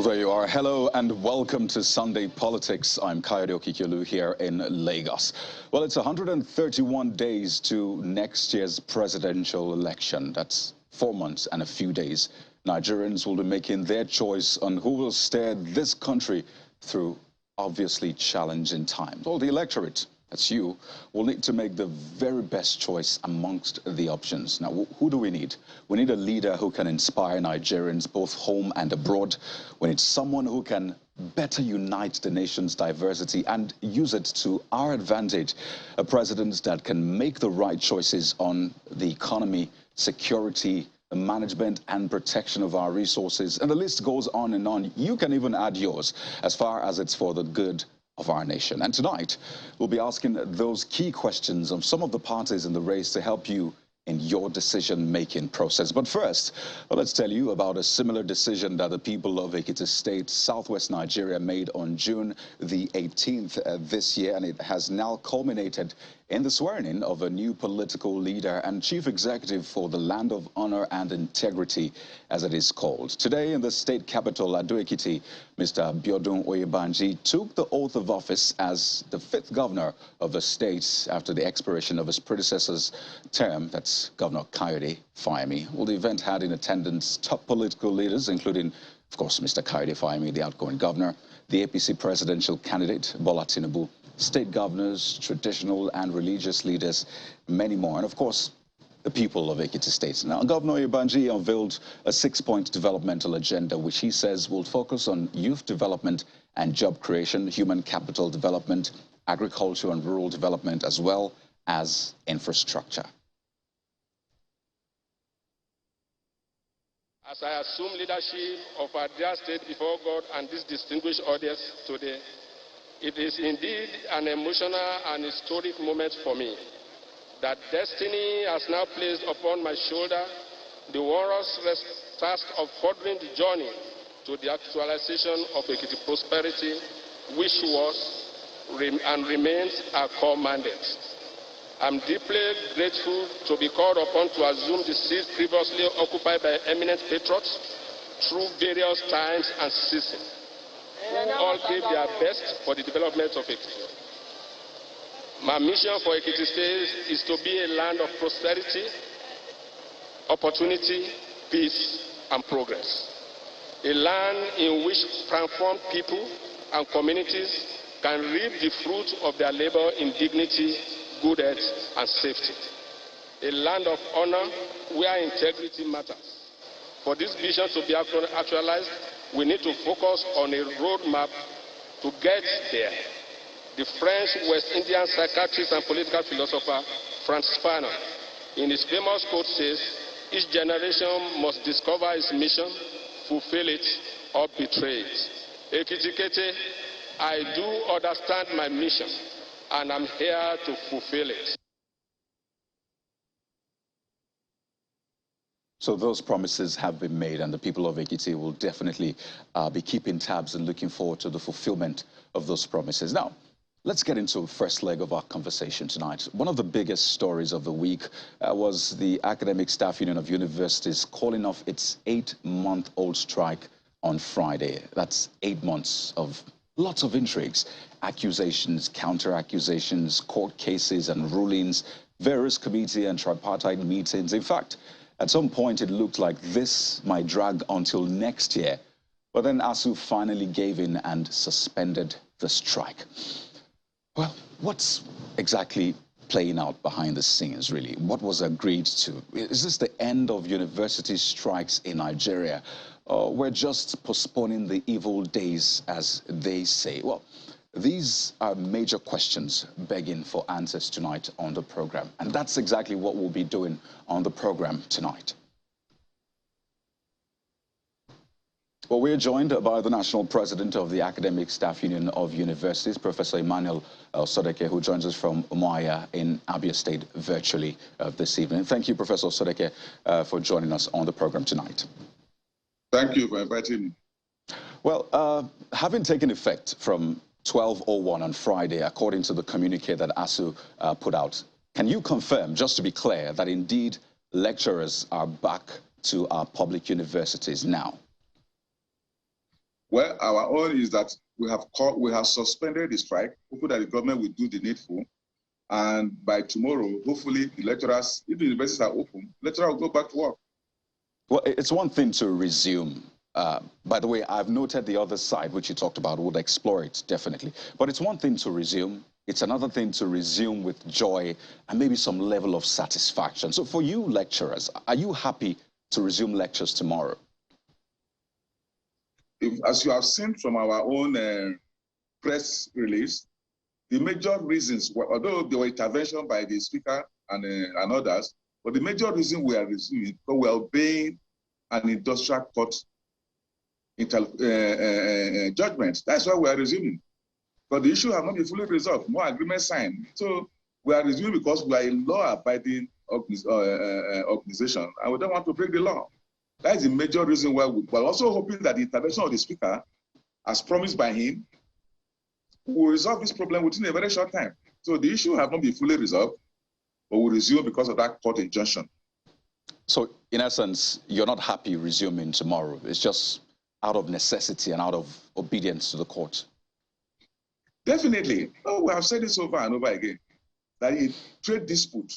there you are. Hello and welcome to Sunday Politics. I'm Kayode Okikiolu here in Lagos. Well, it's 131 days to next year's presidential election. That's 4 months and a few days. Nigerians will be making their choice on who will steer this country through obviously challenging times. Well, the electorate, that's you, will need to make the very best choice amongst the options. Now, who do we need? We need a leader who can inspire Nigerians both home and abroad. We need someone who can better unite the nation's diversity and use it to our advantage. A president that can make the right choices on the economy, security, management and protection of our resources. And the list goes on and on. You can even add yours as far as it's for the good of our nation. And tonight, we'll be asking those key questions of some of the parties in the race to help you in your decision-making process. But first, let's tell you about a similar decision that the people of Ekiti State, Southwest Nigeria, made on June the 18th this year, and it has now culminated in the swearing-in of a new political leader and chief executive for the Land of Honor and Integrity, as it is called. Today in the state capital, Ado-Ekiti, Mr. Biodun Oyebanji took the oath of office as the 5th governor of the state after the expiration of his predecessor's term, that's Governor Kayode Fayemi. Well, the event had in attendance top political leaders, including, of course, Mr. Kayode Fayemi, the outgoing governor, the APC presidential candidate, Bola Tinubu, state governors, traditional and religious leaders, many more, and of course, the people of Ekiti State. Now, Governor Oyebanji unveiled a 6-point developmental agenda, which he says will focus on youth development and job creation, human capital development, agriculture and rural development, as well as infrastructure. As I assume leadership of our dear state before God and this distinguished audience today, it is indeed an emotional and historic moment for me that destiny has now placed upon my shoulder the onerous task of furthering the journey to the actualization of Ekiti prosperity, which was and remains our core mandate. I'm deeply grateful to be called upon to assume the seat previously occupied by eminent patriots through various times and seasons, who all gave their best for the development of Ekiti. My mission for Ekiti State is to be a land of prosperity, opportunity, peace, and progress. A land in which transformed people and communities can reap the fruit of their labor in dignity, good health, and safety. A land of honor where integrity matters. For this vision to be actualized, we need to focus on a roadmap to get there. The French West Indian psychiatrist and political philosopher Francis Fanon, in his famous quote, says, "Each generation must discover its mission, fulfill it, or betray it." Ekiti, I do understand my mission, and I'm here to fulfill it. So those promises have been made, and the people of Ekiti will definitely be keeping tabs and looking forward to the fulfillment of those promises. Now, let's get into the first leg of our conversation tonight. One of the biggest stories of the week was the Academic Staff Union of Universities calling off its 8-month-old strike on Friday. That's 8 months of lots of intrigues, accusations, counter-accusations, court cases and rulings, various committee and tripartite meetings. In fact, at some point, it looked like this might drag until next year. But then ASUU finally gave in and suspended the strike. Well, what's exactly playing out behind the scenes, really? What was agreed to? Is this the end of university strikes in Nigeria? Or we're just postponing the evil days, as they say? Well, these are major questions begging for answers tonight on the program. And that's exactly what we'll be doing on the program tonight. Well, we're joined by the National President of the Academic Staff Union of Universities, Professor Emmanuel Sodeke, who joins us from Umuahia in Abia State virtually this evening. Thank you, Professor Sodeke, for joining us on the program tonight. Thank you for inviting me. Well, having taken effect from 12:01 on Friday, according to the communique that ASUU put out, can you confirm, just to be clear, that indeed lecturers are back to our public universities now? Well, our own is that we have suspended the strike, hoping that the government will do the needful. And by tomorrow, hopefully, the lecturers, if the universities are open, lecturers will go back to work. Well, it's one thing to resume. By the way, I've noted the other side, which you talked about. We'll explore it, definitely. But it's one thing to resume. It's another thing to resume with joy and maybe some level of satisfaction. So for you lecturers, are you happy to resume lectures tomorrow? As you have seen from our own press release, the major reasons, although there were intervention by the speaker and others, but the major reason we are resuming is because we are obeying an industrial court judgment. That's why we are resuming. But the issue has not been fully resolved. No agreement signed. So we are resuming because we are a law-abiding organization, and we don't want to break the law. That is the major reason why we are also hoping that the intervention of the speaker, as promised by him, will resolve this problem within a very short time. So the issue has not been fully resolved, but will resume because of that court injunction. So in essence, you're not happy resuming tomorrow. It's just out of necessity and out of obedience to the court. Definitely. Oh, we have said this over and over again, that in trade dispute,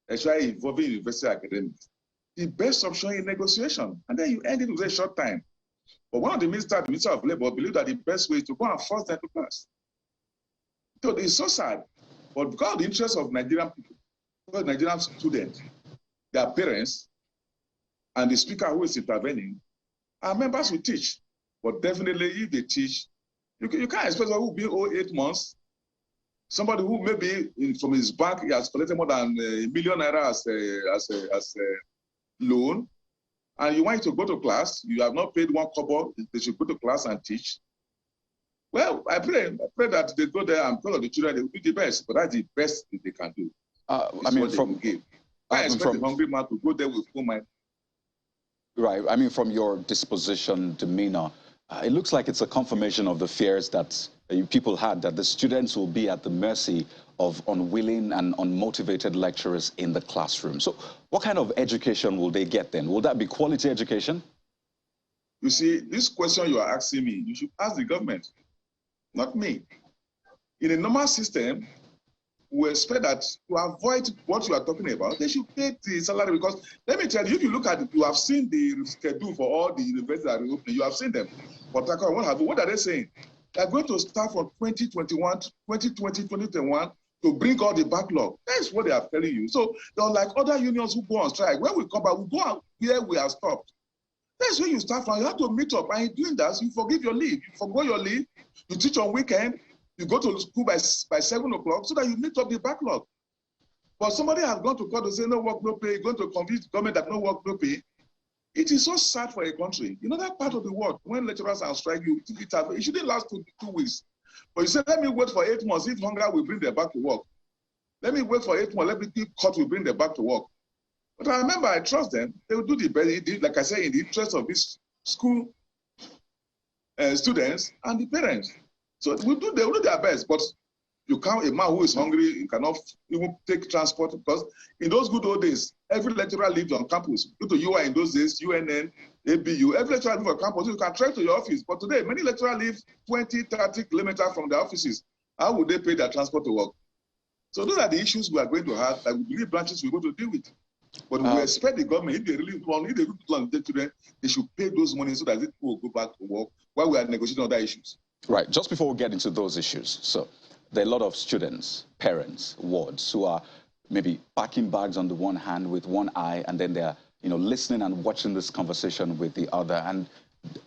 especially involving university academics, the best option is negotiation, and then you end it with a short time. But one of the Minister of Labor, believe that the best way is to go and force them to class. So it's so sad, but because of the interest of Nigerian people, because Nigerian students, their parents, and the speaker who is intervening, our members will teach. But definitely, if they teach, you can't expect someone who will be 8 months, somebody who maybe from his bank he has collected more than ₦1 million as a loan, and you want to go to class, you have not paid 1 kobo, they should go to class and teach. Well, I pray that they go there and because of the children, they will do the best, but that's the best they can do. I mean, I expect a hungry man to go there with full mind. Right. I mean, from your disposition, demeanor, it looks like it's a confirmation of the fears that people had, that the students will be at the mercy of unwilling and unmotivated lecturers in the classroom. So what kind of education will they get then? Will that be quality education? You see, this question you are asking me, you should ask the government, not me. In a normal system, we expect that to avoid what you are talking about, they should pay the salary, because let me tell you, if you look at it, you have seen the schedule for all the universities that are reopening, you have seen them. But what are they saying? They're going to start from 2021, 2020, 2021 to bring all the backlog. That's what they are telling you. So they're like other unions who go on strike. When we come back, we go out where we are stopped. That's where you start from. You have to meet up, and in doing that, you forgive your leave. You forgo your leave, you teach on weekend, you go to school by 7 o'clock so that you meet up the backlog. But somebody has gone to court to say no work, no pay, going to convince the government that no work, no pay. It is so sad for a country. You know that part of the world, when lecturers are on strike, it shouldn't last 2 weeks. But you say, let me wait for 8 months. If hunger will bring them back to work. Let me wait for 8 months. Let me think court will bring them back to work. But I remember, I trust them. They will do the best, like I say, in the interest of these school students and the parents. So they will do their best. But you can't, a man who is hungry, you cannot even take transport, because in those good old days, every lecturer lived on campus. Go to UI in those days, UNN, ABU, every lecturer lived on campus. You can travel to your office. But today, many lecturers live 20, 30 kilometers from their offices. How would they pay their transport to work? So those are the issues we are going to have, that we believe branches will go to deal with. But we expect the government, if they really want to children, they should pay those money so that people will go back to work while we are negotiating other issues. Right. Just before we get into those issues, so there are a lot of students, parents, wards who are maybe packing bags on the one hand with one eye, and then they're listening and watching this conversation with the other, and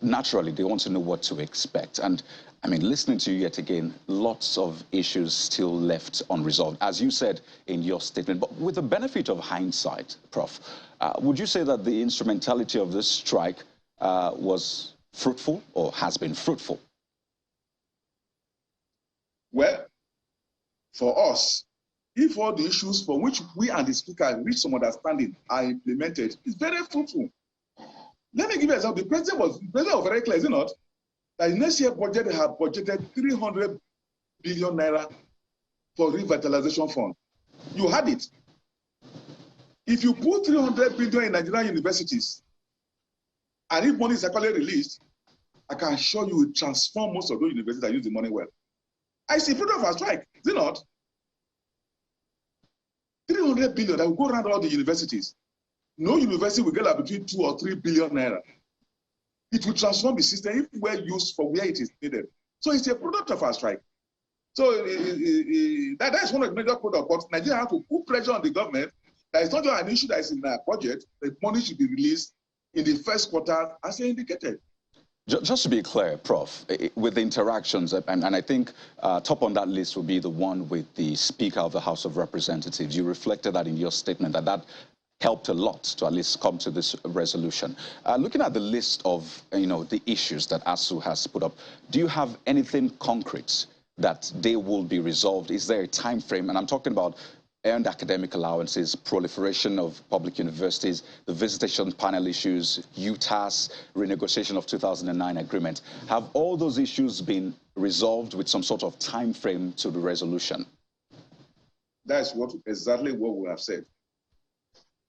naturally they want to know what to expect. And I mean, listening to you yet again, lots of issues still left unresolved, as you said in your statement. But with the benefit of hindsight, Prof, would you say that the instrumentality of this strike was fruitful or has been fruitful? Well, for us, if all the issues for which we and the speaker reach some understanding are implemented, it's very fruitful. Let me give you an example. The president was very clear, is it not? That in next year's budget, they have budgeted 300 billion naira for revitalization fund. You had it. If you put 300 billion in Nigerian universities, and if money is actually released, I can assure you will transform most of those universities that use the money well. I see freedom of our strike, is it not? 300 billion that will go around all the universities. No university will get like between 2 or 3 billion naira. It will transform the system if we're used for where it is needed. So it's a product of our strike. So that's one of the major products. But Nigeria has to put pressure on the government. That it's not just an issue that is in our budget. The money should be released in the first quarter, as I indicated. Just to be clear, Prof, with the interactions, and I think top on that list will be the one with the Speaker of the House of Representatives. You reflected that in your statement, that helped a lot to at least come to this resolution. Looking at the list of, the issues that ASUU has put up, do you have anything concrete that they will be resolved? Is there a time frame? And I'm talking about earned academic allowances, proliferation of public universities, the visitation panel issues, UTAS, renegotiation of 2009 agreement. Have all those issues been resolved with some sort of time frame to the resolution? That's exactly what we have said.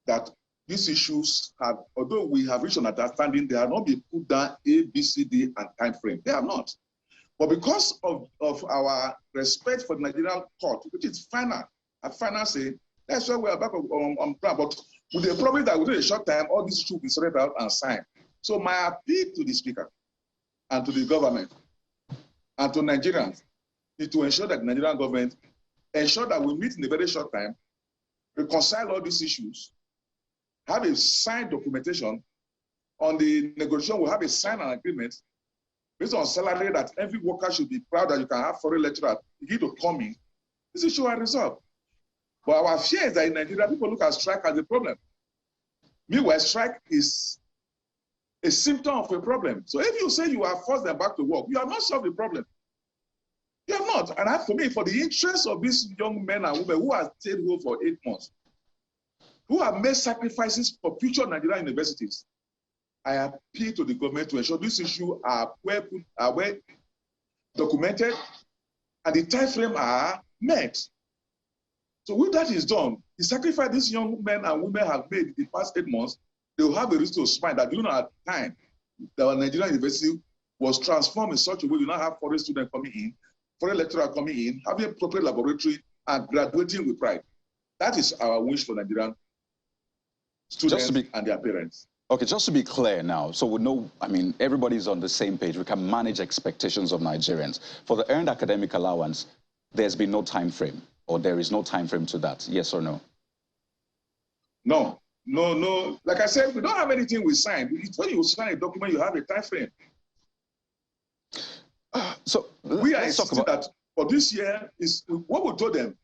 That these issues have, although we have reached an understanding, they have not been put down A, B, C, D, and time frame. They have not. But because of our respect for the Nigerian court, which is final, at final say, that's why we are back on plan. But with the promise that within a short time, all these issues will be sorted out and signed. So my appeal to the Speaker and to the government and to Nigerians is to ensure that the Nigerian government ensure that we meet in a very short time, reconcile all these issues, have a signed documentation on the negotiation. We'll have a signed agreement based on salary that every worker should be proud that you can have foreign lecturer begin to come in. This issue are resolved. But our fear is that in Nigeria, people look at strike as a problem. Meanwhile, strike is a symptom of a problem. So if you say you have forced them back to work, you have not solved the problem. You have not. And for me, for the interest of these young men and women who have stayed home for 8 months, who have made sacrifices for future Nigerian universities, I appeal to the government to ensure these issues are well documented and the time frame are met. So when that is done, the sacrifice these young men and women have made in the past 8 months, they will have a reason to smile that during our time, the Nigerian university was transformed in such a way you now have foreign students coming in, foreign lecturers coming in, having a proper laboratory and graduating with pride. That is our wish for Nigerian students and their parents. Okay, just to be clear now, so we know, everybody's on the same page. We can manage expectations of Nigerians. For the earned academic allowance, there's been no time frame, or there is no time frame to that, yes or no? No. Like I said, we don't have anything we signed. It's when you sign a document, you have a time frame. So we are insisting that for this year, is what we told them,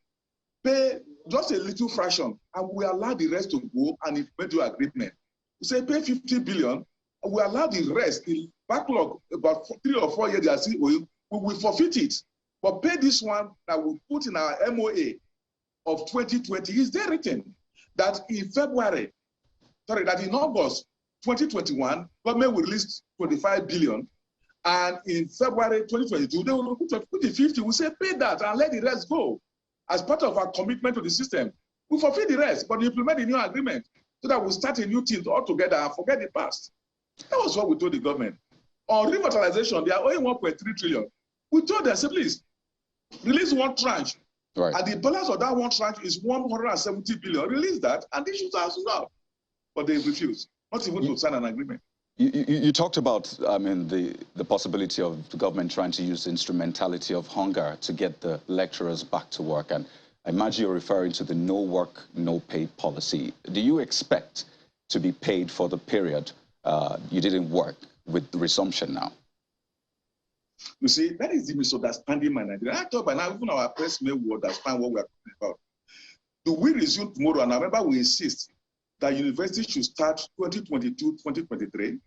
pay just a little fraction, and we allow the rest to go and implement your agreement. We say pay 50 billion, and we allow the rest, the backlog, about 3 or 4 years, we will forfeit it. But pay this one that we put in our MOA of 2020. Is there written that in August 2021, government will release 25 billion, and in February 2022, they will put the 50. We say pay that and let the rest go. As part of our commitment to the system, we forfeit the rest, but implement a new agreement so that we start a new team all together and forget the past. That was what we told the government. On revitalization, they are owing 1.3 trillion. We told them, say, please, release one tranche. Right. And the balance of that one tranche is 170 billion. Release that, and the issues are solved. But they refused, not even to sign an agreement. You talked about, the possibility of the government trying to use the instrumentality of hunger to get the lecturers back to work. And I imagine you're referring to the no work, no pay policy. Do you expect to be paid for the period you didn't work with the resumption now? You see, that is the misunderstanding in Nigeria. I thought by now, even our press may understand what we are talking about. Do we resume tomorrow? And I remember we insist that university should start 2022, 2023.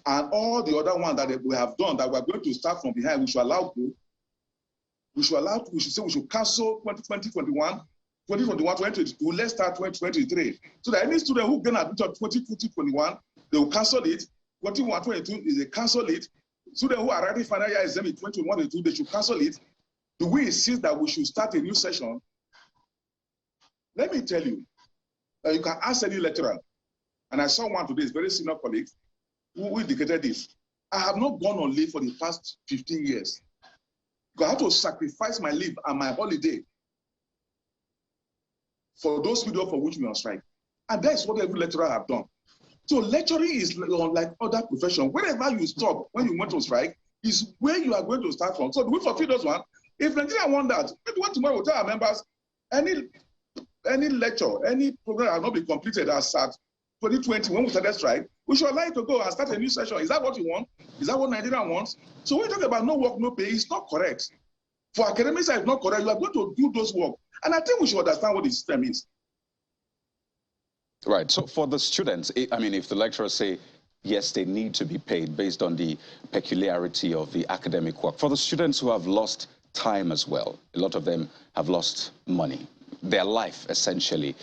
And all the other ones that we have done that we're going to start from behind, we should allow go. We should cancel 2020, 2021, 2022, let's start 2023. So that any student who get admitted 2020, 21, they will cancel it. 21, 22, they cancel it. Students who are already final year exam in 2021, 22, they should cancel it. Do we insist that we should start a new session? Let me tell you, you can ask any lecturer, and I saw one today, very senior colleague, who indicated this. I have not gone on leave for the past 15 years. Because I had to sacrifice my leave and my holiday for those videos for which we are on strike. And that is what every lecturer have done. So lecturing is like other professions. Wherever you stop when you went to strike is where you are going to start from. So do we fulfill those one? If Nigeria want that, maybe one tomorrow we'll tell our members any lecture, any program has not been completed as at 2020 when we started strike, we should allow it to go and start a new session. Is that what you want? Is that what Nigeria wants? So when you talk about no work, no pay, it's not correct. For academics, it's not correct. You are going to do those work. And I think we should understand what the system is. Right. So for the students, I mean, if the lecturers say, yes, they need to be paid based on the peculiarity of the academic work, for the students who have lost time as well, a lot of them have lost money, their life essentially,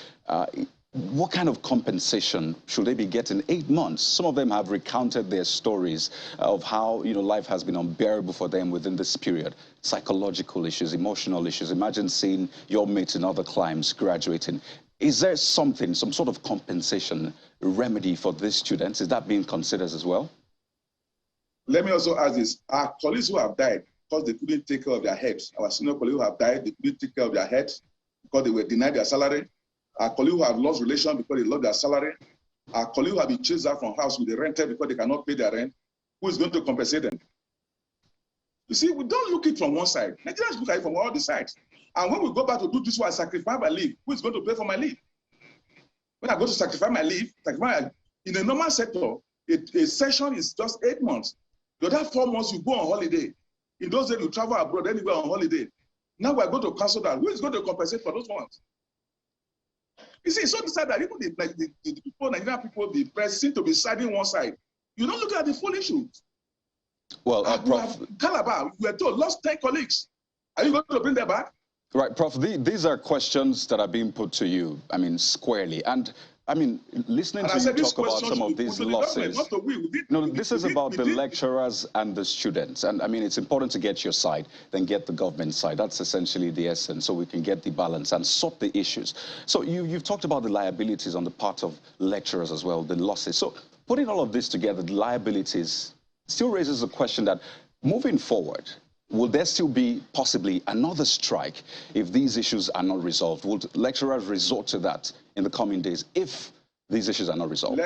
what kind of compensation should they be getting? 8 months. Some of them have recounted their stories of how, life has been unbearable for them within this period. Psychological issues, emotional issues. Imagine seeing your mates in other climes graduating. Is there some sort of compensation remedy for these students? Is that being considered as well? Let me also ask this. Our colleagues who have died because they couldn't take care of their heads, our senior colleagues who have died, they couldn't take care of their heads because they were denied their salary. Our colleagues who have lost relation because they lost their salary. Our colleagues who have been chased out from house with the rented because they cannot pay their rent. Who is going to compensate them? You see, we don't look it from one side. Nigerians look at it from all the sides. And when we go back to do this one, sacrifice my leave, who is going to pay for my leave? When I go to sacrifice my leave, in a normal sector, a session is just 8 months. The other 4 months, you go on holiday. In those days, you travel abroad anywhere on holiday. Now we're going to cancel that. Who is going to compensate for those ones? You see, it's so sad that even the people, Nigerian people, the press seem to be siding one side. You don't look at the full issue. Well, Prof. Calabar, we were told, lost 10 colleagues. Are you going to bring them back? Right, Prof, these are questions that are being put to you, I mean, squarely. And, I mean, listening to you talk about some of these losses. No, this is about the lecturers and the students. And, I mean, it's important to get your side, then get the government side. That's essentially the essence, so we can get the balance and sort the issues. So you've talked about the liabilities on the part of lecturers as well, the losses. So putting all of this together, the liabilities still raises the question that moving forward, will there still be possibly another strike if these issues are not resolved? Will lecturers resort to that in the coming days if these issues are not resolved?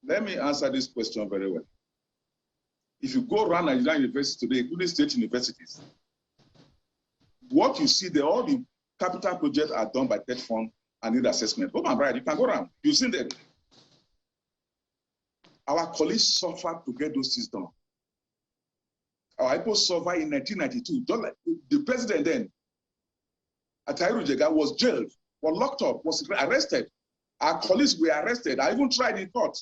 Let me answer this question very well. If you go around Nigerian universities today, including state universities, what you see there, all the capital projects are done by TED Fund and need assessment. Go and right, you can go around. You've seen them. Our colleagues suffered to get those things done. Our people suffered in 1992. The president then, Atahiru Jega, was jailed, was locked up, was arrested. Our colleagues were arrested. I even tried in court,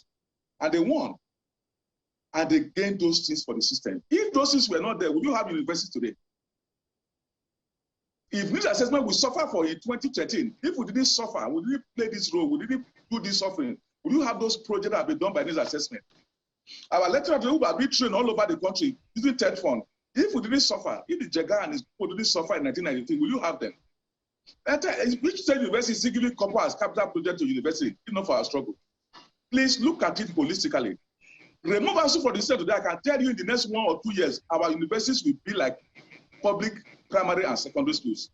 and they won. And they gained those things for the system. If those things were not there, would you have university today? If this assessment we suffer for in 2013, if we didn't suffer, we didn't play this role, we didn't do this suffering, would you have those projects that have been done by this assessment? Our lecturers who have been trained all over the country using TED Fund, if we didn't suffer, if the Jega and his people didn't suffer in 1993, will you have them? Which state university is giving copper as capital project to university, if not for our struggle? Please look at it holistically. Remove us from the state today. I can tell you in the next 1 or 2 years, our universities will be like public primary and secondary schools.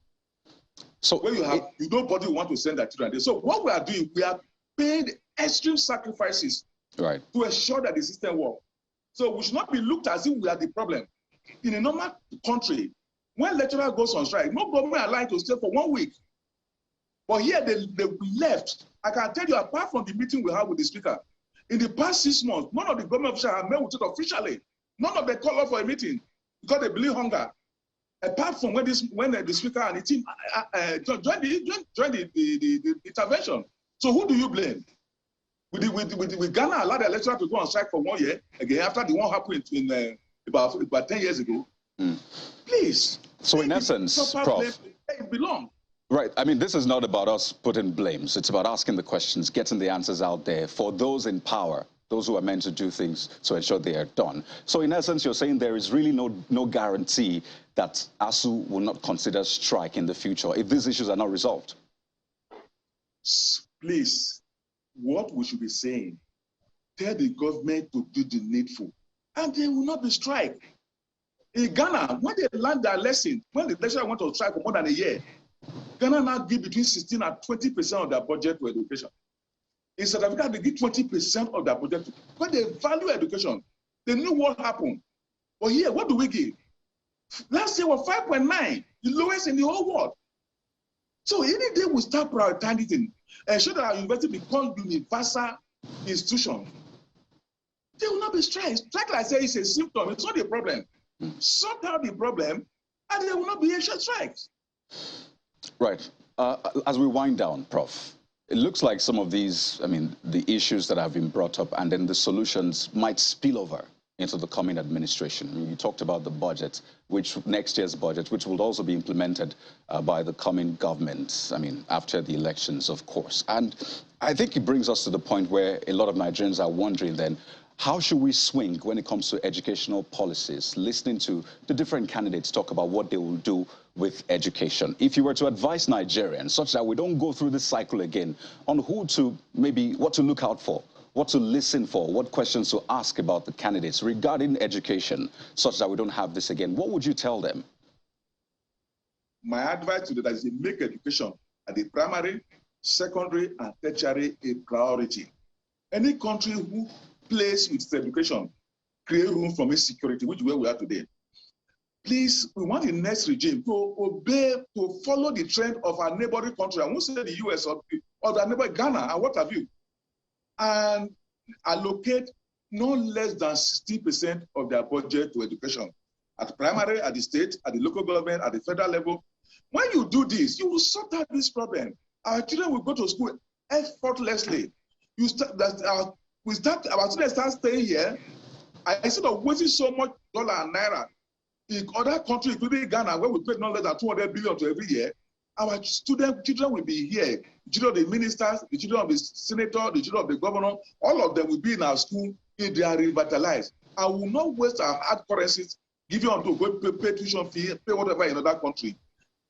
So where nobody want to send their children there. So what we are doing, we are paying extreme sacrifices to ensure that the system works. So we should not be looked as if we are the problem. In a normal country, when lecturer goes on strike, no government allowed to stay for 1 week. But here they left. I can tell you, apart from the meeting we had with the speaker, in the past 6 months, none of the government officials have met with it officially. None of them called up for a meeting because they believe hunger. Apart from when the speaker and the team joined the intervention. So who do you blame? With Ghana allowed the lecturer to go on strike for 1 year again after the one happened in about 10 years ago. Please. So in essence, Prof, it belongs. Right. I mean, this is not about us putting blames. It's about asking the questions, getting the answers out there for those in power, those who are meant to do things to ensure they are done. So in essence, you're saying there is really no guarantee that ASUU will not consider strike in the future if these issues are not resolved. Please, what we should be saying, tell the government to do the needful. and there will not be strike. In Ghana, when they learn their lesson, when the lecturer went on strike for more than a year, Ghana now give between 16 and 20% of their budget to education. In South Africa, they give 20% of their budget because they value education. They knew what happened. But here, what do we give? Last year was 5.9, the lowest in the whole world. So any day we start prioritizing and show that our university becomes universal institution, there will not be strike. Strike, like I say, is a symptom. It's not a problem. Sort out the problem, and there will not be Asian strikes. Right. As we wind down, Prof, it looks like some of these, I mean, the issues that have been brought up and then the solutions might spill over into the coming administration. I mean, you talked about the budget, which next year's budget, which will also be implemented by the coming government, I mean, after the elections, of course. And I think it brings us to the point where a lot of Nigerians are wondering then, how should we swing when it comes to educational policies, listening to the different candidates talk about what they will do with education? If you were to advise Nigerians such that we don't go through this cycle again on who to maybe, what to look out for, what to listen for, what questions to ask about the candidates regarding education such that we don't have this again, what would you tell them? My advice to them is to make education at the primary, secondary, and tertiary a priority. Any country who plays with education create room from insecurity, which is where we are today. Please, we want the next regime to obey, to follow the trend of our neighboring country. I won't say the US or the neighbor Ghana and what have you, and allocate no less than 60% of their budget to education at the primary, at the state, at the local government, at the federal level. When you do this, you will sort out this problem. Our children will go to school effortlessly. Our students start staying here, and instead of wasting so much dollar and naira in other countries, including Ghana, where we pay no less than 200 billion to every year, our children will be here. The children of the ministers, the children of the senator, the children of the governor, all of them will be in our school if they are revitalized. I will not waste our hard currencies, giving them to go pay tuition fee, pay whatever in another country.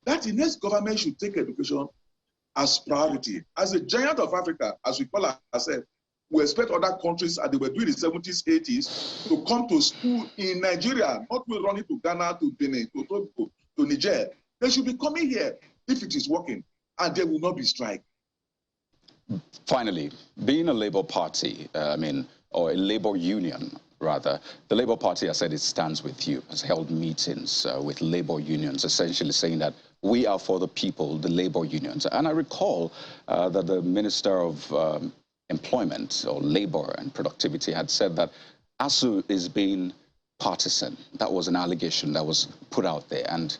That the next government should take education as priority. As a giant of Africa, as we call ourselves, we expect other countries, as they were doing in the 70s, 80s, to come to school in Nigeria, not to run to Ghana, to Benin, to Togo, to Niger. They should be coming here if it is working, and there will not be strike. Finally, being a Labour Party, or a Labour Union, rather, the Labour Party has said it stands with you, has held meetings with Labour unions, essentially saying that we are for the people, the Labour unions. And I recall that the Minister of Employment or Labour and Productivity had said that ASUU is being partisan. That was an allegation that was put out there. And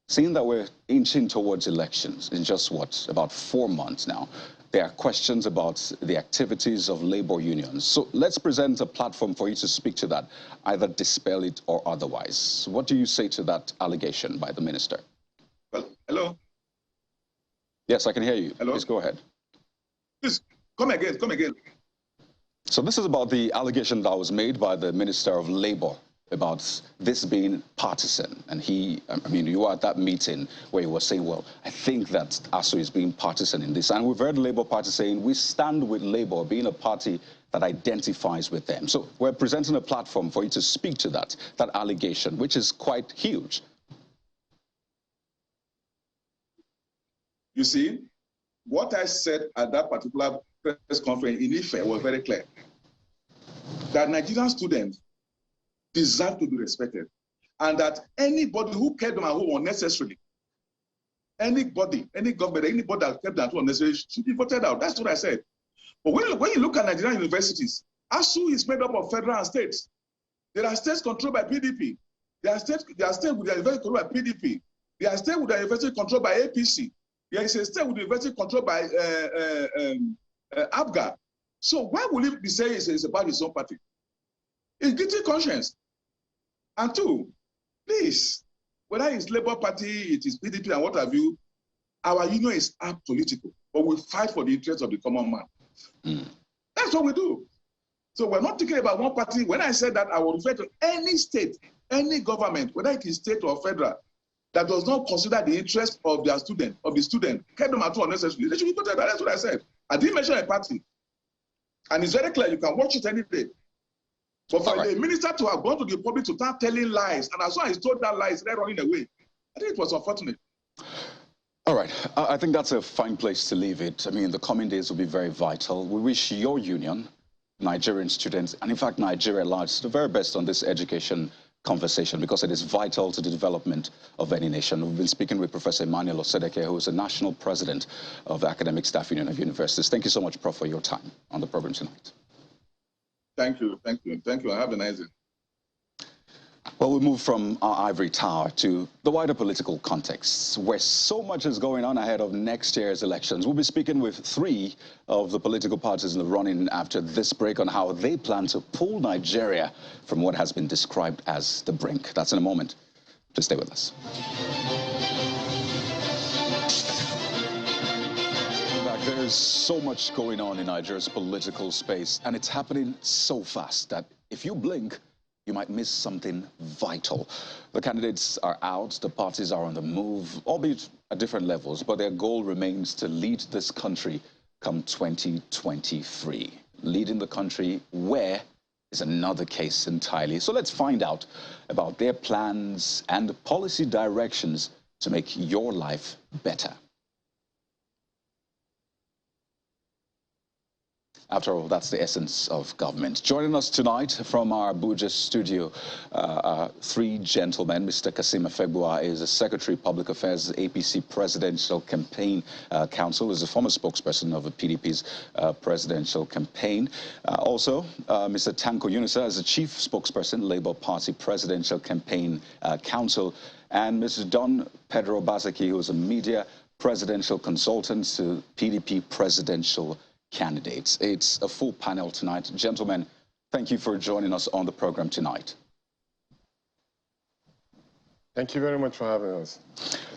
seeing that we're inching towards elections in just what, about 4 months now, there are questions about the activities of Labour unions. So let's present a platform for you to speak to that, either dispel it or otherwise. What do you say to that allegation by the minister? Well, hello? Yes, I can hear you. Hello? Please go ahead. Please, come again, come again. So this is about the allegation that was made by the Minister of Labour about this being partisan. And he, you were at that meeting where he was saying, well, I think that ASUU is being partisan in this. And we've heard the Labour Party saying, we stand with Labour, being a party that identifies with them. So we're presenting a platform for you to speak to that allegation, which is quite huge. You see, what I said at that particular press conference in Ife was very clear. That Nigerian students deserve to be respected, and that anybody who kept them at home unnecessarily, anybody, any government, anybody that kept them at home unnecessarily should be voted out. That's what I said. But when you look at Nigerian universities, ASUU is made up of federal and states. There are states controlled by PDP. There are states with their university controlled by PDP. There are states with their university controlled by APC. There is a state with the university controlled by ABGA. So why will he be saying it's about his own party? It's guilty conscience. And two, please, whether it's Labour Party, it is PDP and what have you, our union is apolitical, but we fight for the interests of the common man. That's what we do. So we're not thinking about one party. When I said that, I will refer to any state, any government, whether it is state or federal, that does not consider the interest of their student, kept them at home unnecessarily. They should be voted out. That's what I said. I didn't mention a party. And it's very clear. You can watch it any day. But for the minister to have gone to the public to start telling lies, and as soon as he told that lie, he started running away. I think it was unfortunate. All right. I think that's a fine place to leave it. I mean, the coming days will be very vital. We wish your union, Nigerian students, and in fact, Nigeria at large, the very best on this education conversation, because it is vital to the development of any nation. We've been speaking with Professor Emmanuel Osedeke, who is the National President of the Academic Staff Union of Universities. Thank you so much, Prof, for your time on the program tonight. Thank you, thank you, thank you. Have a nice day. Well, we move from our ivory tower to the wider political context, where so much is going on ahead of next year's elections. We'll be speaking with 3 of the political parties in the running after this break on how they plan to pull Nigeria from what has been described as the brink. That's in a moment. Please stay with us. There's so much going on in Nigeria's political space, and it's happening so fast that if you blink, you might miss something vital. The candidates are out, the parties are on the move, albeit at different levels, but their goal remains to lead this country come 2023. Leading the country where is another case entirely. So let's find out about their plans and policy directions to make your life better. After all, that's the essence of government. Joining us tonight from our Abuja studio, 3 gentlemen. Mr. Kasim Efegbua is the Secretary of Public Affairs, APC Presidential Campaign Council, is a former spokesperson of the PDP's presidential campaign. Also, Mr. Tanko Yunusa is the Chief Spokesperson, Labour Party Presidential Campaign Council, and Mr. Don Pedro Bazaki, who is a media presidential consultant to PDP presidential candidates. It's a full panel tonight. Gentlemen, thank you for joining us on the program tonight. Thank you very much for having us.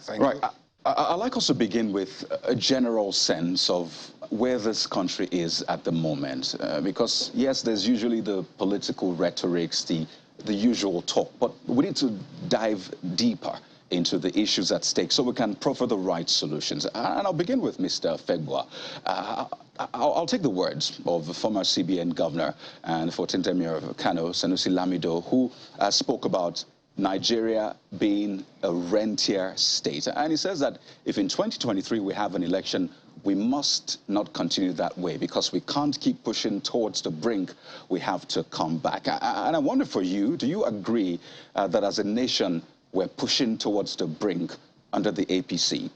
Thank you. I'd like us to begin with a general sense of where this country is at the moment. Because, yes, there's usually the political rhetorics, the usual talk, but we need to dive deeper into the issues at stake so we can proffer the right solutions. And I'll begin with Mr. Efegbua. I'll take the words of the former CBN governor and 14th Emir of Kano, Sanusi Lamido, who spoke about Nigeria being a rentier state. And he says that if in 2023 we have an election, we must not continue that way because we can't keep pushing towards the brink. We have to come back. And I wonder for you, do you agree that as a nation, we're pushing towards the brink under the APC?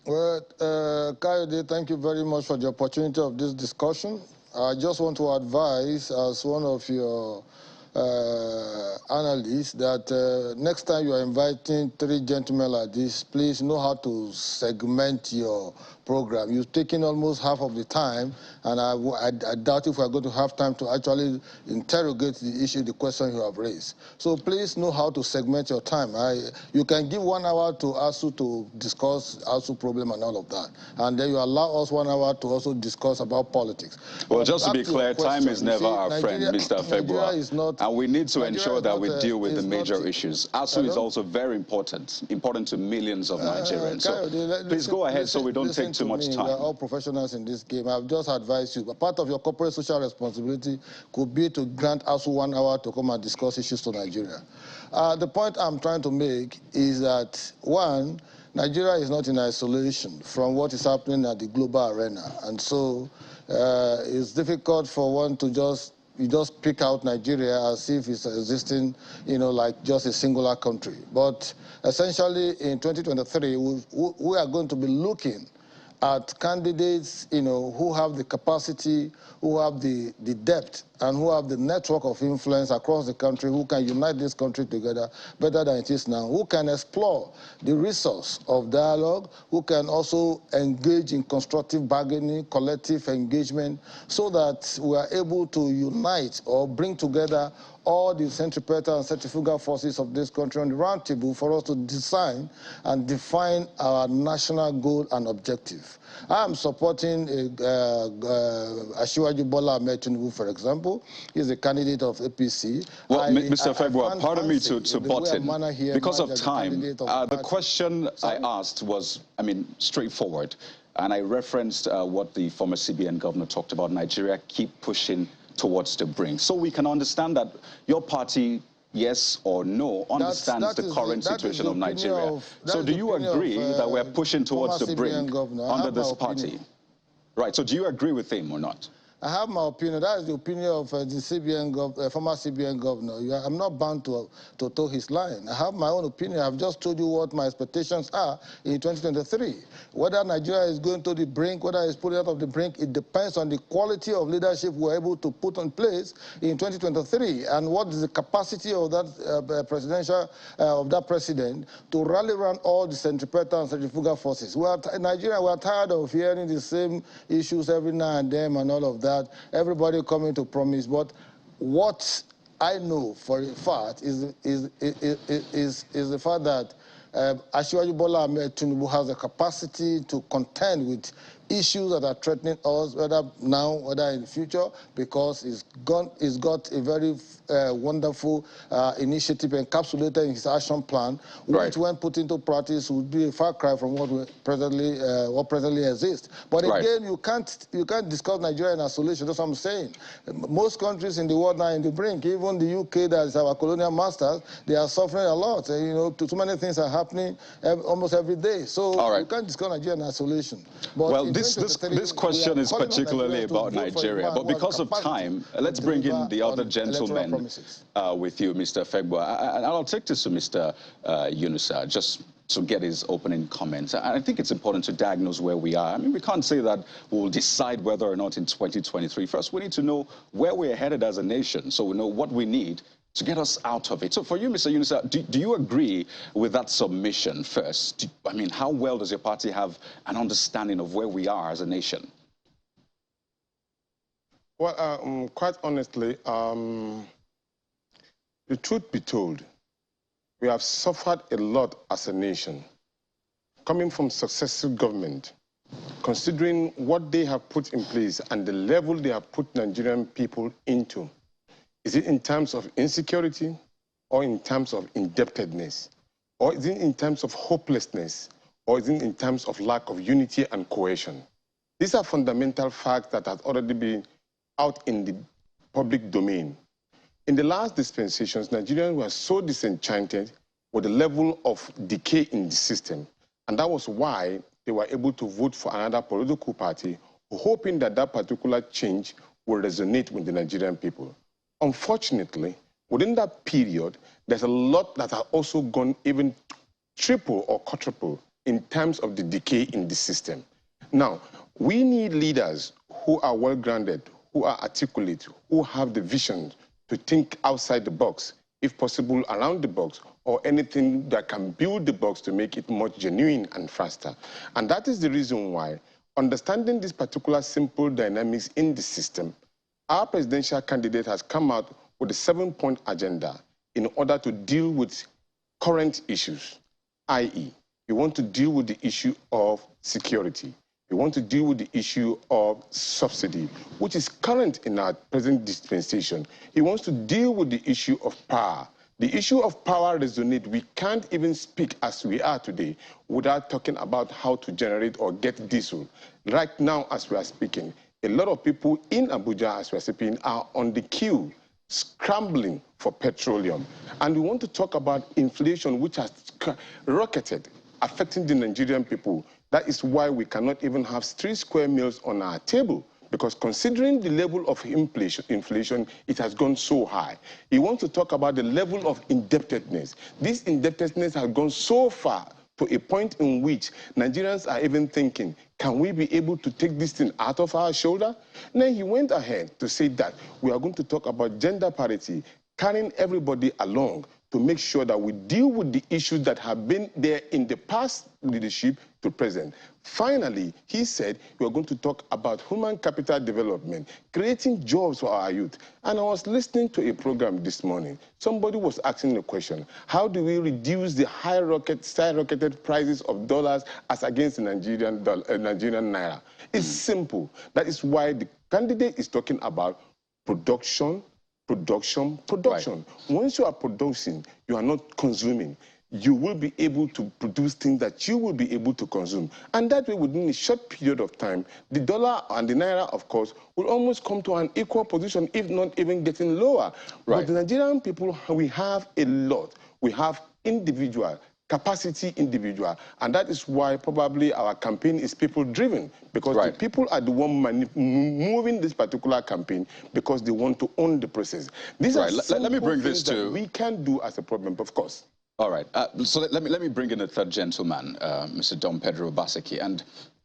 Well, Kayode, thank you very much for the opportunity of this discussion. I just want to advise, as one of your analysts, that next time you are inviting 3 gentlemen like this, please know how to segment your program. You've taken almost half of the time, and I doubt if we're going to have time to actually interrogate the issue, the question you have raised. So please know how to segment your time. You can give 1 hour to ASUU to discuss ASUU problem and all of that, and then you allow us 1 hour to also discuss about politics. Well, but just to be clear, time is never our friend, Mr. Efegbua, and we need to ensure that we deal with the major issues. ASUU is also very important to millions of Nigerians. So please go ahead so we don't take too much time. We are all professionals in this game. I've just advised you. But part of your corporate social responsibility could be to grant ASUU 1 hour to come and discuss issues to Nigeria. The point I'm trying to make is that, 1, Nigeria is not in isolation from what is happening at the global arena. And so it's difficult for one to just pick out Nigeria as if it's existing, like just a singular country. But essentially, in 2023, we are going to be looking at candidates, who have the capacity, who have the depth, and who have the network of influence across the country, who can unite this country together better than it is now, who can explore the resource of dialogue, who can also engage in constructive bargaining, collective engagement, so that we are able to unite or bring together all the centripetal and centrifugal forces of this country on the round table for us to design and define our national goal and objective. I am supporting Asiwaju Bola Ahmed Tinubu, for example. He's a candidate of APC. Well, Mr. Efegbua, pardon me to butt in. Because of time, the question I asked was, straightforward. and I referenced what the former CBN governor talked about, Nigeria keep pushing towards the brink. So we can understand that your party, yes or no, understands the current situation of Nigeria. So do you agree that we're pushing towards the brink under this party? Right, so do you agree with him or not? I have my opinion. That is the opinion of the former CBN governor. I'm not bound to toe his line. I have my own opinion. I've just told you what my expectations are in 2023. Whether Nigeria is going to the brink, whether it's putting out of the brink, it depends on the quality of leadership we're able to put in place in 2023 and what is the capacity of that president to rally around all the centripetal and centrifugal forces. In Nigeria, we're tired of hearing the same issues every now and then and all of that. Everybody coming to promise, but what I know for a fact is the fact that Asiwaju Bola Ahmed Tinubu has the capacity to contend with issues that are threatening us, whether now, whether in the future, because he's got a very wonderful initiative encapsulated in his action plan, which when put into practice would be a far cry from what presently exists. But again, you can't discuss Nigeria in isolation. That's what I'm saying. Most countries in the world now in the brink, even the UK, that is our colonial masters, they are suffering a lot. You know, too many things are happening almost every day. So you can't discuss Nigeria in isolation. But well, this question is particularly about Nigeria, but because of time, let's bring in the other gentleman with you, Mr. Fegbo. And I'll take this to Mr. Yunusa, just to get his opening comments. I think it's important to diagnose where we are. I mean, we can't say that we'll decide whether or not in 2023. First, we need to know where we're headed as a nation, so we know what we need to get us out of it. So for you, Mr. Yunusa, do you agree with that submission first? I mean, how well does your party have an understanding of where we are as a nation? Well, quite honestly, the truth be told, we have suffered a lot as a nation, coming from successive government, considering what they have put in place and the level they have put Nigerian people into. Is it in terms of insecurity, or in terms of indebtedness, or is it in terms of hopelessness, or is it in terms of lack of unity and cohesion? These are fundamental facts that have already been out in the public domain. In the last dispensations, Nigerians were so disenchanted with the level of decay in the system, and that was why they were able to vote for another political party, hoping that that particular change will resonate with the Nigerian people. Unfortunately, within that period, there's a lot that have also gone even triple or quadruple in terms of the decay in the system. Now, we need leaders who are well-grounded, who are articulate, who have the vision to think outside the box, if possible around the box, or anything that can build the box to make it more genuine and faster. And that is the reason why, understanding this particular simple dynamics in the system, our presidential candidate has come out with a 7-point agenda in order to deal with current issues, i.e., you want to deal with the issue of security. You want to deal with the issue of subsidy, which is current in our present dispensation. He wants to deal with the issue of power. The issue of power resonates. We can't even speak as we are today without talking about how to generate or get diesel. Right now, as we are speaking, a lot of people in Abuja, as we're speaking, are on the queue, scrambling for petroleum. And we want to talk about inflation, which has rocketed, affecting the Nigerian people. That is why we cannot even have 3 square meals on our table, because considering the level of inflation, it has gone so high. We want to talk about the level of indebtedness. This indebtedness has gone so far to a point in which Nigerians are even thinking, can we be able to take this thing out of our shoulder? And then he went ahead to say that we are going to talk about gender parity, carrying everybody along to make sure that we deal with the issues that have been there in the past leadership to present. Finally, he said we are going to talk about human capital development, creating jobs for our youth. And I was listening to a program this morning. Somebody was asking the question, how do we reduce the skyrocketed prices of dollars as against the Nigerian naira? It's simple. That is why the candidate is talking about production. Once you are producing, you are not consuming. you will be able to produce things that you will be able to consume. And that way, within a short period of time, the dollar and the naira, of course, will almost come to an equal position, if not even getting lower. Right. But the Nigerian people, we have a lot. We have individual capacity, and that is why probably our campaign is people-driven, because the people are the one moving this particular campaign because they want to own the process. These are let me bring this to we can do as a problem, of course. All right. So let me bring in the third gentleman, Mr. Don Pedro Obaseki. And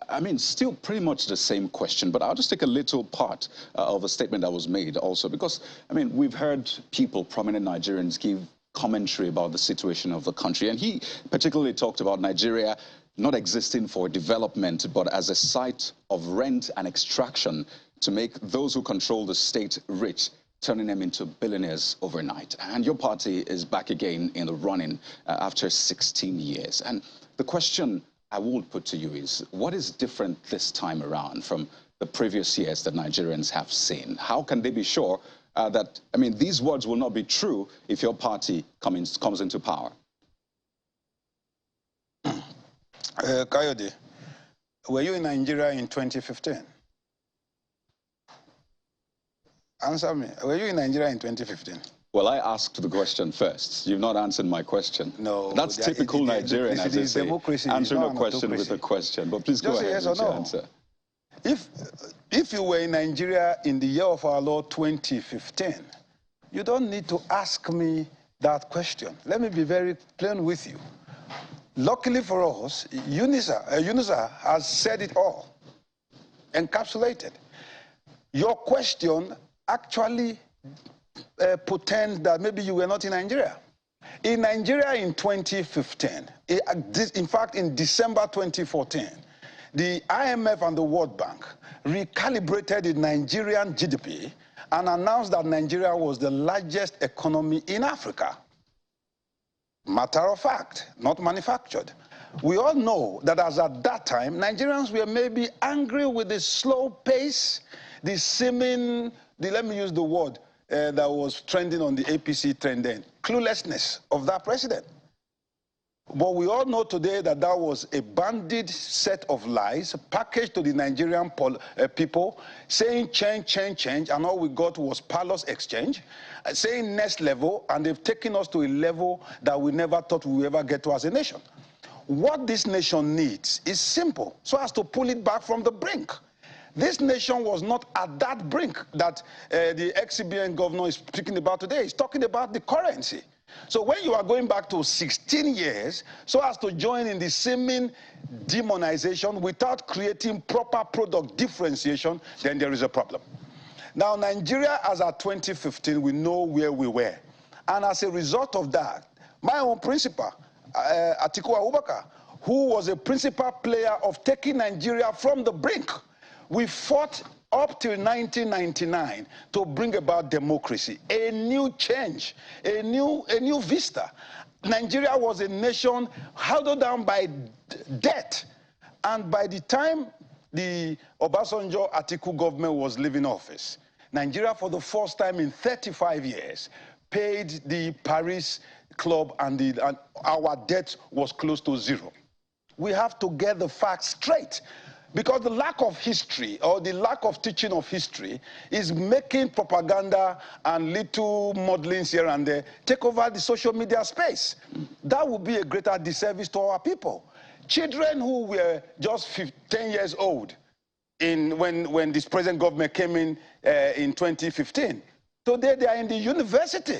I mean, still pretty much the same question, but I'll just take a little part of a statement that was made also, because, I mean, we've heard people, prominent Nigerians, give commentary about the situation of the country. And he particularly talked about Nigeria not existing for development, but as a site of rent and extraction to make those who control the state rich, turning them into billionaires overnight. And your party is back again in the running after 16 years. And the question I would put to you is, what is different this time around from the previous years that Nigerians have seen? How can they be sure that, I mean, these words will not be true if your party comes into power? Kayode, were you in Nigeria in 2015? Answer me. Were you in Nigeria in 2015? Well, I asked the question first. You've not answered my question. No. That's typical Nigerian, as they say, answering a question with a question. But please go ahead with your answer. If you were in Nigeria in the year of our Lord 2015, you don't need to ask me that question. Let me be very plain with you. Luckily for us, UNISA has said it all, encapsulated. Your question actually pretend that maybe you were not in Nigeria. In Nigeria in 2015, in fact, in December 2014, the IMF and the World Bank recalibrated the Nigerian GDP and announced that Nigeria was the largest economy in Africa. Matter of fact, not manufactured. We all know that as at that time, Nigerians were maybe angry with the slow pace, the seeming, let me use the word that was trending on the APC trend then, cluelessness of that president. But we all know today that that was a banded set of lies packaged to the Nigerian people, saying change, change, change, and all we got was Palos exchange, saying next level, and they've taken us to a level that we never thought we would ever get to as a nation. What this nation needs is simple, so as to pull it back from the brink. This nation was not at that brink that the ex-CBN governor is speaking about today. He's talking about the currency. So when you are going back to 16 years, so as to join in the seeming demonization without creating proper product differentiation, then there is a problem. Now, Nigeria, as at 2015, we know where we were. And as a result of that, my own principal, Atiku Abubakar, who was a principal player of taking Nigeria from the brink, we fought up till 1999 to bring about democracy, a new change, a new vista. Nigeria was a nation held down by debt. And by the time the Obasanjo Atiku government was leaving office, Nigeria, for the first time in 35 years, paid the Paris Club, and our debt was close to zero. We have to get the facts straight. Because the lack of history, or the lack of teaching of history, is making propaganda and little modelings here and there take over the social media space. That would be a greater disservice to our people. Children who were just 10 years old when this present government came in 2015, today they are in the university.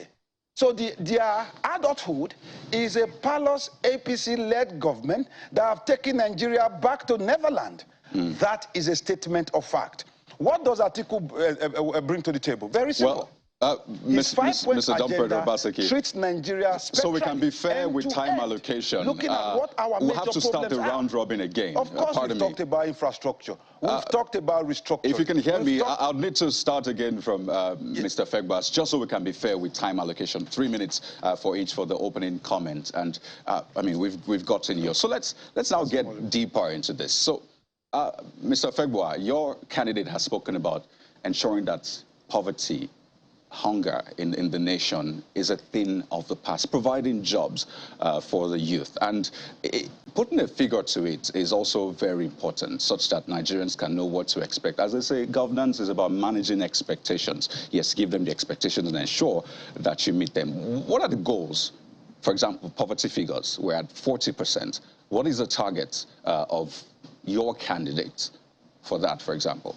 So their adulthood is a Palos APC-led government that have taken Nigeria back to Neverland. That is a statement of fact. What does Atiku bring to the table? Very simple. Well, Mr. Don Pedro Obaseki, treats Nigeria so we can be fair with time allocation. Looking at what our we'll have to start the round robin again. Of course, we've talked about infrastructure. We've talked about restructuring. If you can hear me, I'll need to start again from Mr. Fegbas, just so we can be fair with time allocation. 3 minutes for each for the opening comment. And I mean, we've gotten yours. So let's now get deeper into this. So, Mr. Fegwa, your candidate has spoken about ensuring that poverty hunger in the nation is a thing of the past, providing jobs for the youth. And putting a figure to it is also very important, such that Nigerians can know what to expect. As I say, governance is about managing expectations. Yes, give them the expectations and ensure that you meet them. What are the goals? For example, poverty figures, we're at 40%. What is the target of your candidate for that, for example?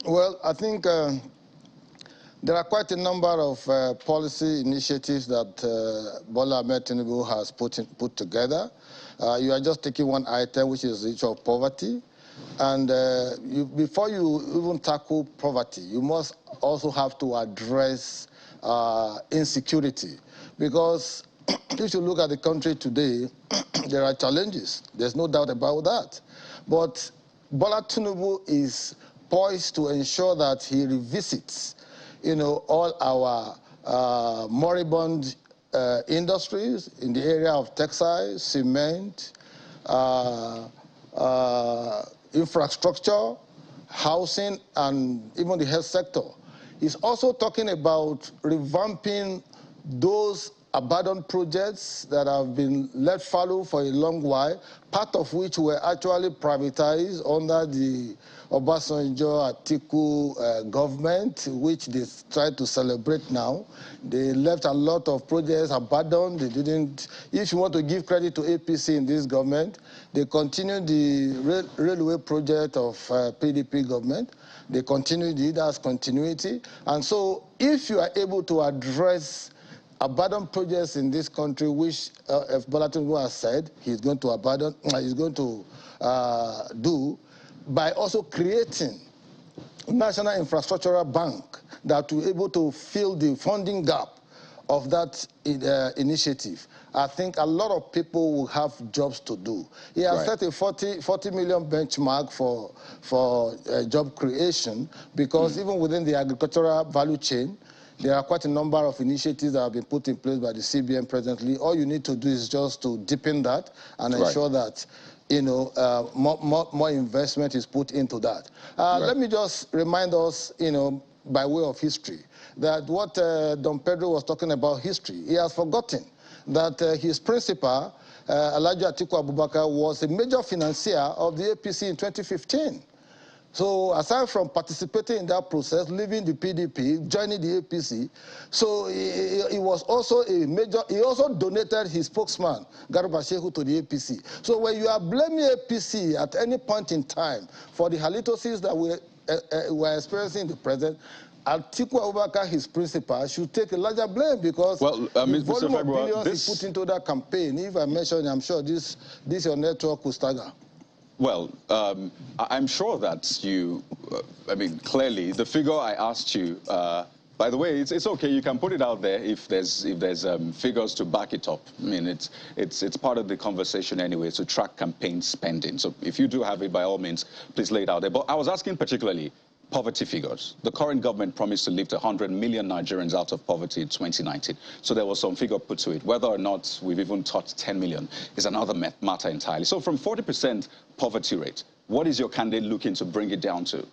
Well, I think there are quite a number of policy initiatives that Bola Ahmed Tinubu has put together. You are just taking one item, which is the issue of poverty. And before you even tackle poverty, you must also have to address insecurity. Because if you look at the country today, there are challenges. There's no doubt about that. But Bola Tinubu is poised to ensure that he revisits, all our moribund industries in the area of textiles, cement, infrastructure, housing, and even the health sector. He's also talking about revamping those abandoned projects that have been let fallow for a long while, part of which were actually privatized under the Obasanjo-Atiku government, which they try to celebrate now. They left a lot of projects abandoned. They didn't. If you want to give credit to APC in this government, they continued the railway project of PDP government. They continued it as continuity. And so if you are able to address abandoned projects in this country, which if Bola Tinubu has said he's going to abandon, he's going to do, by also creating National Infrastructural Bank that will be able to fill the funding gap of that initiative, I think a lot of people will have jobs to do. He has set a 40 million benchmark for job creation, because even within the agricultural value chain, there are quite a number of initiatives that have been put in place by the CBN presently. All you need to do is just to deepen that and ensure that more investment is put into that. Let me just remind us, by way of history, that what Don Pedro was talking about history, he has forgotten that his principal, Alhaji Atiku Abubakar, was a major financier of the APC in 2015. So aside from participating in that process, leaving the PDP, joining the APC, so he was also a major, he also donated his spokesman, Garba Shehu, to the APC. So when you are blaming APC at any point in time for the halitosis that we're experiencing in the present, Atiku Abubakar, his principal, should take a larger blame, because the volume of billions he put into that campaign, if I mention, I'm sure this your network will stagger. Well, I'm sure that you, clearly, the figure I asked you, by the way, it's okay, you can put it out there if there's figures to back it up. I mean, it's part of the conversation anyway, to track campaign spending. So if you do have it, by all means, please lay it out there. But I was asking particularly poverty figures. The current government promised to lift 100 million Nigerians out of poverty in 2019. So there was some figure put to it. Whether or not we've even touched 10 million is another matter entirely. So from 40% poverty rate, what is your candidate looking to bring it down to?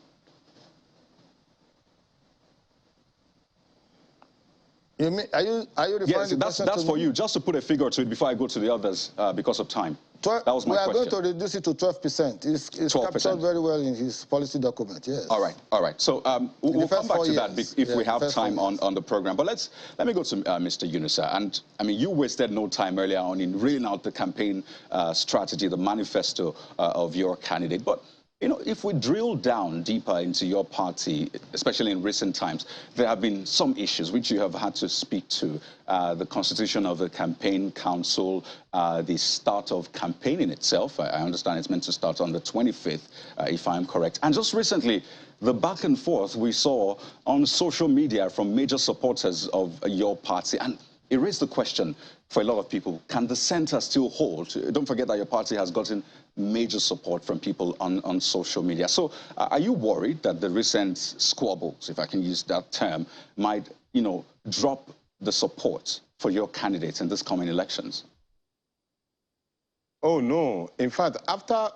You mean, are you referring yes, that's for you. Just to put a figure to it before I go to the others, because of time. That was my question. We are going to reduce it to 12%. It's 12%. Captured very well in his policy document, yes. All right. So we'll come back to that if we have time on the program. But let me go to Mr. Yunusa. And I mean, you wasted no time earlier on in reading out the campaign strategy, the manifesto of your candidate. But if we drill down deeper into your party, especially in recent times, there have been some issues which you have had to speak to. The constitution of the campaign council, the start of campaigning itself. I understand it's meant to start on the 25th, if I'm correct. And just recently, the back and forth we saw on social media from major supporters of your party. And it raised the question for a lot of people, can the center still hold? Don't forget that your party has gotten major support from people on social media. So are you worried that the recent squabbles, if I can use that term, might, drop the support for your candidates in this coming elections? Oh, no. In fact, after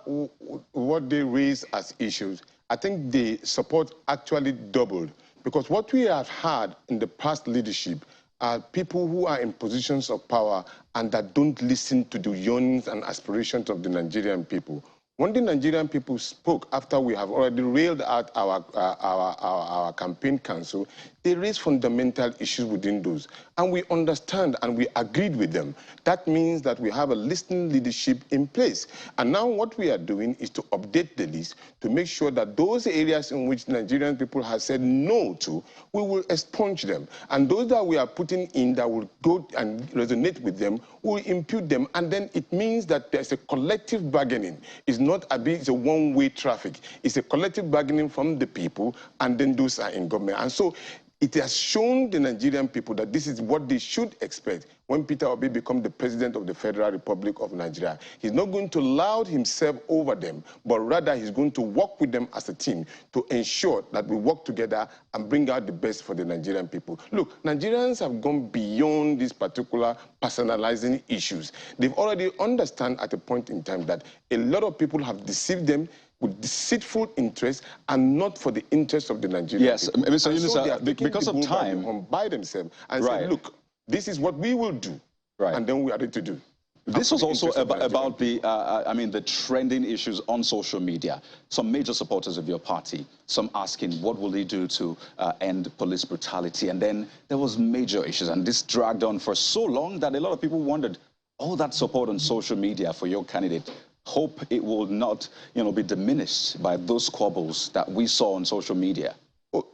what they raised as issues, I think the support actually doubled. Because what we have had in the past leadership are people who are in positions of power and that don't listen to the yearnings and aspirations of the Nigerian people. When the Nigerian people spoke after we have already railed out our campaign council, they raised fundamental issues within those. And we understand and we agreed with them. That means that we have a listening leadership in place. And now what we are doing is to update the list to make sure that those areas in which Nigerian people have said no to, we will expunge them. And those that we are putting in that will go and resonate with them, we will impute them. And then it means that there's a collective bargaining. It's not it's a one-way traffic. It's a collective bargaining from the people, and then those are in government. And so it has shown the Nigerian people that this is what they should expect when Peter Obi becomes the president of the Federal Republic of Nigeria. He's not going to loud himself over them, but rather he's going to work with them as a team to ensure that we work together and bring out the best for the Nigerian people. Look, Nigerians have gone beyond these particular personalizing issues. They've already understand at a point in time that a lot of people have deceived them with deceitful interests and not for the interests of the Nigerian people. Mr. Yunus, so because of time, by themselves and say, look, this is what we will do, and then we are ready to do. This was also about the, the trending issues on social media. Some major supporters of your party, some asking what will they do to end police brutality, and then there was major issues, and this dragged on for so long that a lot of people wondered, all that support on social media for your candidate, hope it will not, be diminished by those squabbles that we saw on social media. Oh,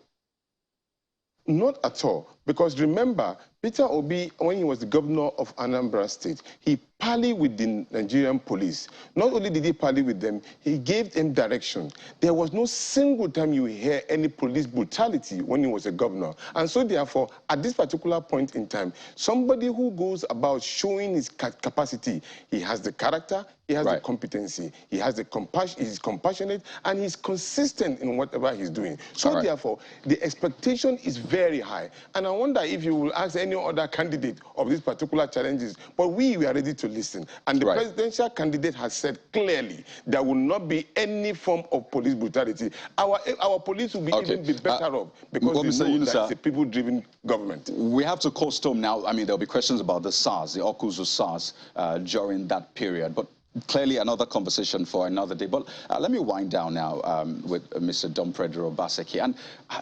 not at all. Because remember, Peter Obi, when he was the governor of Anambra State, he parleyed with the Nigerian police. Not only did he parley with them, he gave them direction. There was no single time you hear any police brutality when he was a governor. And so therefore, at this particular point in time, somebody who goes about showing his capacity, he has the character, he has the competency, he has the compassion, he's compassionate, and he's consistent in whatever he's doing. So therefore, the expectation is very high. And I wonder if you will ask any other candidate of these particular challenges, but we are ready to listen. And the presidential candidate has said clearly there will not be any form of police brutality. Our police will even be better off because they know that it's a people-driven government. We have to coast home now. There'll be questions about the SARS, the Okuzu SARS during that period. But clearly another conversation for another day. But let me wind down now with Mr. Dom Pedro Obaseki. And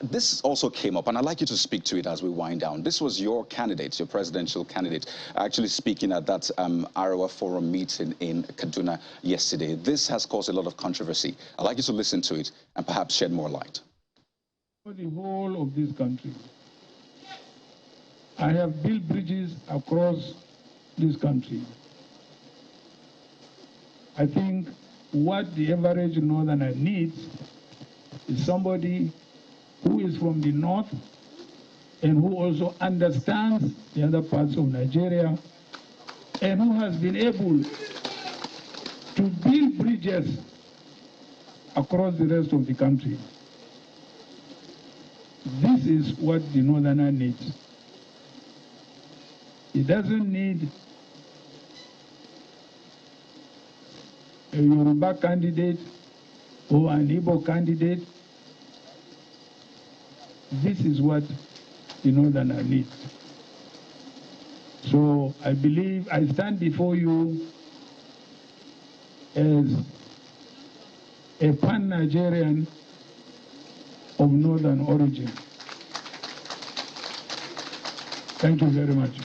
this also came up, and I'd like you to speak to it as we wind down. This was your candidate, your presidential candidate, actually speaking at that Arawa Forum meeting in Kaduna yesterday. This has caused a lot of controversy. I'd like you to listen to it and perhaps shed more light. For the whole of this country, I have built bridges across this country. I think what the average northerner needs is somebody who is from the north and who also understands the other parts of Nigeria and who has been able to build bridges across the rest of the country. This is what the northerner needs. He doesn't need a Yoruba candidate or an Igbo candidate. This is what the northerner needs. So I believe I stand before you as a pan-Nigerian of northern origin. Thank you very much.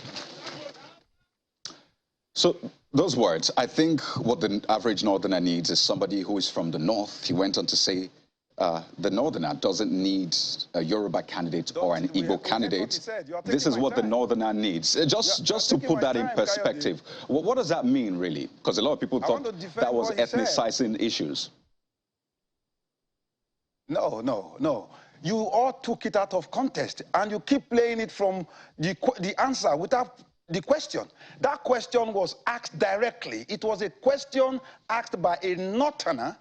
So those words, I think what the average northerner needs is somebody who is from the north. He went on to say the northerner doesn't need a Yoruba candidate or an Igbo candidate. This is what the northerner needs. Just to put that in perspective, what does that mean really? Because a lot of people thought that was ethnicizing issues. No. You all took it out of context and you keep playing it from the answer without the question. That question was asked directly. It was a question asked by a northerner,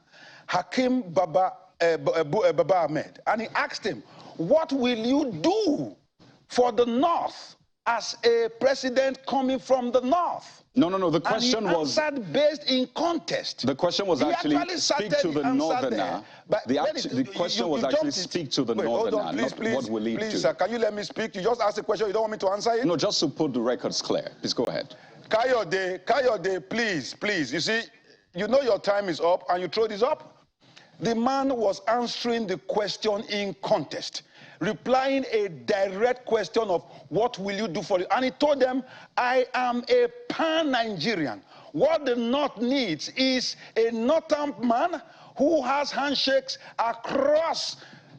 Hakim Baba Ahmed. And he asked him, what will you do for the north as a president coming from the north. No. The question and he was answered based in contest. The question was actually speak to the northerner. The question was actually speak to the northerner, hold on, please, not what will lead to. Please, sir, can you let me speak? You just asked a question. You don't want me to answer it? No, just to put the records clear. Please go ahead. Kayode, please. You see, you know your time is up, and you throw this up. The man was answering the question in contest, replying a direct question of what will you do for it. And he told them, I am a pan-Nigerian. What the North needs is a northern man who has handshakes across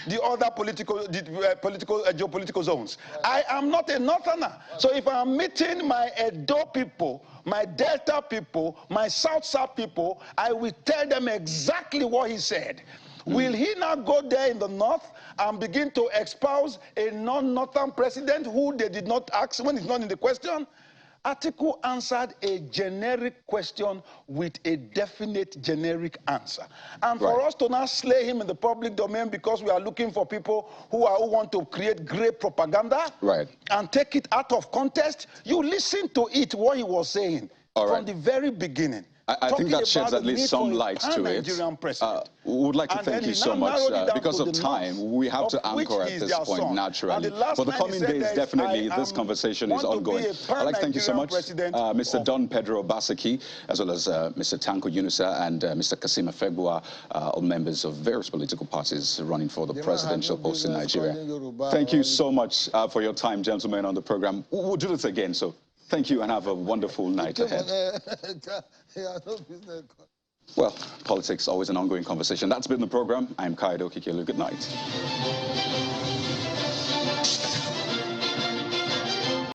the other geopolitical zones. I am not a northerner. So if I'm meeting my Edo people, my Delta people, my South people, I will tell them exactly what he said. Will he now go there in the north and begin to espouse a non-northern president who they did not ask when it's not in the question? Atiku answered a generic question with a definite generic answer. And for us to now slay him in the public domain because we are looking for people who want to create great propaganda and take it out of context, you listen to it, what he was saying from the very beginning. I think that sheds at least some light to it. We would like to thank you so much. Because of time, we have to anchor at this point naturally. For the coming days, definitely, this conversation is ongoing. I'd like to thank you so much, Mr. Don Pedro Basaki, as well as Mr. Tanko Yunusa and Mr. Kasima Fegua, all members of various political parties running for the presidential post in Nigeria. Thank you so much for your time, gentlemen, on the program. We'll do this again, so thank you and have a wonderful night ahead. Well, politics, always an ongoing conversation. That's been the program. I'm Kaido Kikelu. Good night.